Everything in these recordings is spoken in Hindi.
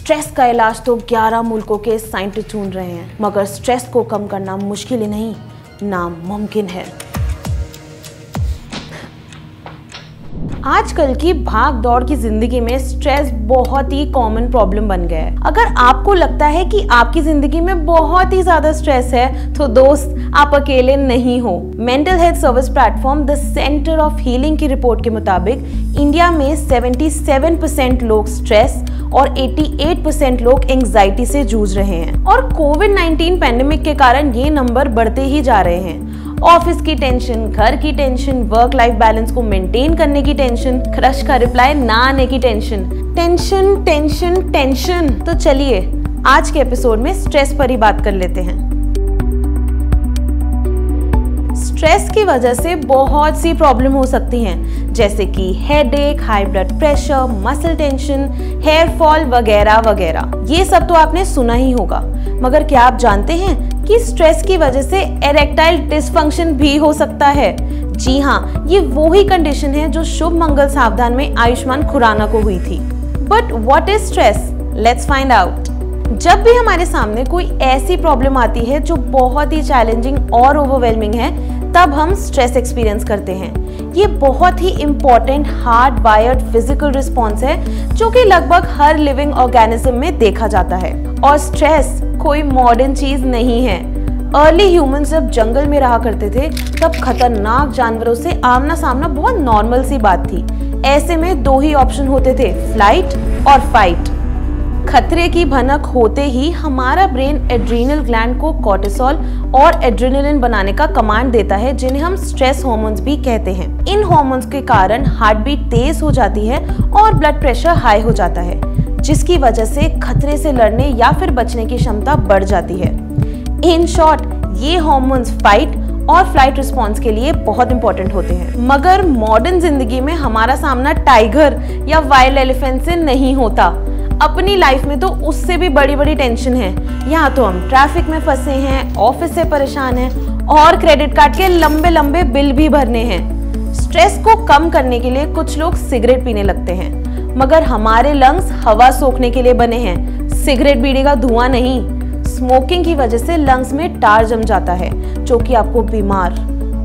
स्ट्रेस का इलाज तो 11 मुल्कों के साइंटिस्ट ढूंढ रहे हैं, मगर स्ट्रेस को कम करना मुश्किल ही नहीं, नामुमकिन है। आजकल की भाग दौड़ की जिंदगी में स्ट्रेस बहुत ही कॉमन प्रॉब्लम बन गया है। अगर आपको लगता है कि आपकी जिंदगी में बहुत ही ज्यादा स्ट्रेस है, तो दोस्त आप अकेले नहीं हो। Mental health service platform the centre of healing की रिपोर्ट के मुताबिक इंडिया में 77% लोग स्ट्रेस और 88% लोग एंजाइटी से जूझ रहे हैं। और कोविड-19 पैंडेमिक के कारण ये नंबर बढ़ते ही जा रहे हैं। ऑफिस की टेंशन, घर की टेंशन, वर्क लाइफ बैलेंस को मेंटेन करने की टेंशन, क्रश का रिप्लाई ना आने की टेंशन, टेंशन टेंशन टेंशन। तो चलिए आज के एपिसोड में स्ट्रेस पर ही बात कर लेते हैं। स्ट्रेस की वजह से बहुत सी प्रॉब्लम हो सकती हैं, जैसे कि headache, high blood pressure, muscle tension, hair fall वगैरह वगैरह। ये सब तो आपने सुना ही होगा, मगर क्या आप जानते हैं कि स्ट्रेस की वजह से इरेक्टाइल डिसफंक्शन भी हो सकता है? जी हाँ, ये वो ही कंडीशन है जो शुभ मंगल सावधान में आयुष्मान खुराना को हुई थी। But what is stress? Let's find out. जब भी हमारे सामने कोई ऐसी प्रॉब्लम आती है जो बहुत ही चैलेंजिंग और ओवरवेलमिंग है, तब हम स्ट्रेस एक्सपीरियंस करते हैं। ये बहुत ही important hard wired physical response है जो कि लगभग हर लिविंग ऑर्गेनिज्म में देखा जाता है। और स्ट्रेस कोई मॉडर्न चीज नहीं है। अर्ली ह्यूमंस जब जंगल में रहा करते थे, तब खतरनाक जानवरों से आमना सामना बहुत नॉर्मल सी बात थी। ऐसे में दो ही ऑप्शन होते थे, फ्लाइट और फाइट। खतरे की भनक होते ही हमारा ब्रेन एड्रीनल ग्लैंड को कॉर्टिसोल और एड्रेनालिन बनाने का कमांड देता है, जिन्हें हम स्ट्रेस हार्मोन्स भी कहते हैं। इन हार्मोन्स के कारण हार्ट बीट तेज हो जाती है और ब्लड प्रेशर हाई हो जाता है, जिसकी वजह से खतरे से लड़ने या फिर बचने की क्षमता बढ़ जाती है। इन शॉर्ट, ये हार्मोन्स फाइट और फ्लाइट रिस्पॉन्स के लिए बहुत इंपॉर्टेंट होते हैं। मगर मॉडर्न जिंदगी में हमारा सामना टाइगर या वाइल्ड एलिफेंट से नहीं होता। अपनी लाइफ में तो उससे भी बड़ी बड़ी टेंशन है। यहाँ तो हम ट्रैफिक में फंसे हैं, ऑफिस से परेशान हैं और क्रेडिट कार्ड के लंबे लंबे बिल भी भरने हैं। स्ट्रेस को कम करने के लिए कुछ लोग सिगरेट पीने लगते हैं, मगर हमारे लंग्स हवा सोखने के लिए बने हैं, सिगरेट बीड़ी का धुआं नहीं। स्मोकिंग की वजह से लंग्स में टार जम जाता है, जो कि आपको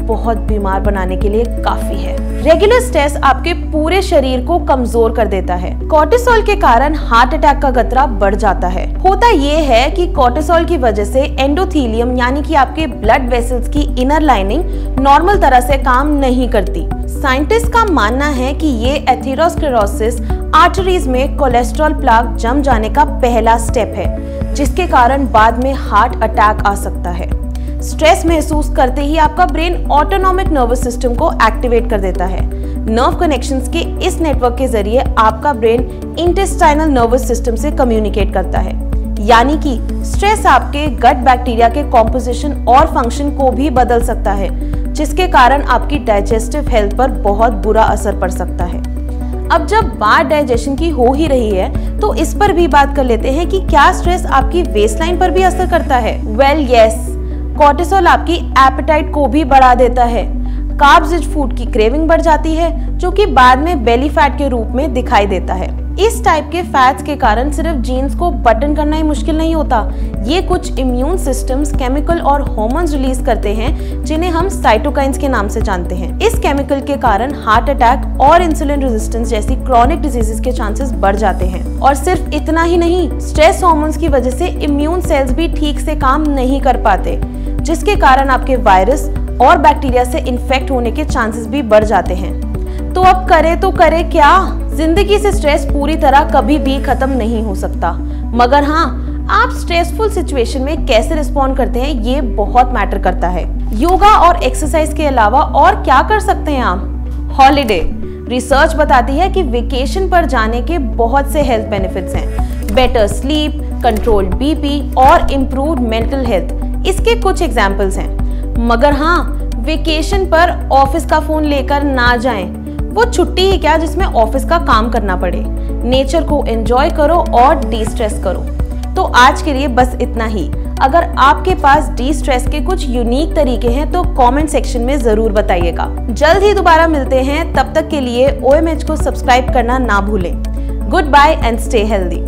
बहुत बीमार बनाने के लिए काफी है। रेगुलर स्ट्रेस आपके पूरे शरीर को कमजोर कर देता है। कॉर्टिसोल के कारण हार्ट अटैक का खतरा बढ़ जाता है। होता ये है कि कॉर्टिसोल की वजह से एंडोथेलियम यानी कि आपके ब्लड वेसल्स की इनर लाइनिंग नॉर्मल तरह से काम नहीं करती। साइंटिस्ट का मानना है कि ये एथेरोस्क्लेरोसिस आर्टरीज में कोलेस्ट्रॉल प्लाक जम जाने का पहला स्टेप है, जिसके कारण बाद में हार्ट अटैक आ सकता है। स्ट्रेस महसूस करते ही आपका ब्रेन ऑटोनॉमिक नर्वस सिस्टम को एक्टिवेट कर देता है। नर्व कनेक्शंस के इस नेटवर्क के जरिए आपका ब्रेन इंटेस्टाइनल नर्वस सिस्टम से कम्युनिकेट करता है। यानी कि स्ट्रेस आपके गट बैक्टीरिया के कॉम्पोजिशन और फंक्शन को भी बदल सकता है, जिसके कारण आपकी डाइजेस्टिव हेल्थ पर बहुत बुरा असर पड़ सकता है। अब जब बात डाइजेशन की हो ही रही है, तो इस पर भी बात कर लेते हैं कि क्या स्ट्रेस आपकी वेस्टलाइन पर भी असर करता है? वेल यस, कॉर्टिसोल आपकी एपेटाइट को भी बढ़ा देता है। कार्ब्स रिच फूड की क्रेविंग बढ़ जाती है, जो कि बाद में बेली फैट के रूप में दिखाई देता है। इस टाइप के फैट्स के कारण सिर्फ जीन्स को बटन करना ही मुश्किल नहीं होता। ये कुछ इम्यून सिस्टम्स केमिकल और हार्मोन्स रिलीज करते हैं, जिन्हें हम साइटोकाइन्स के नाम से जानते हैं। इस केमिकल के कारण हार्ट अटैक और इंसुलिन रेजिस्टेंस जैसी क्रॉनिक डिजीजेस के चांसेस बढ़ जाते हैं। और सिर्फ इतना ही नहीं, स्ट्रेस हार्मोन्स की वजह से इम्यून सेल्स भी ठीक से काम नहीं कर पाते, जिसके कारण आपके वायरस और बैक्टीरिया से इन्फेक्ट होने के चांसेस भी बढ़ जाते हैं। तो अब करे क्या? जिंदगी से स्ट्रेस पूरी तरह कभी भी खत्म नहीं हो सकता, मगर हाँ, आप स्ट्रेसफुल सिचुएशन में कैसे रिस्पॉन्ड करते हैं, ये बहुत मैटर करता है। योगा और एक्सरसाइज के अलावा और क्या कर सकते हैं आप? हॉलीडे। रिसर्च बताती है कि वेकेशन पर जाने के बहुत से हेल्थ बेनिफिट्स हैं। बेटर स्लीप, कंट्रोल्ड बीपी और इम्प्रूव्ड मेंटल हेल्थ इसके कुछ एग्जाम्पल्स हैं। मगर हाँ, वेकेशन पर ऑफिस का फोन लेकर ना जाएं। वो छुट्टी ही क्या जिसमें ऑफिस का काम करना पड़े। नेचर को एंजॉय करो और डी स्ट्रेस करो। तो आज के लिए बस इतना ही। अगर आपके पास डी स्ट्रेस के कुछ यूनिक तरीके हैं तो कमेंट सेक्शन में जरूर बताइएगा। जल्द ही दोबारा मिलते हैं, तब तक के लिए OMH को सब्सक्राइब करना ना भूलें। Goodbye and stay healthy.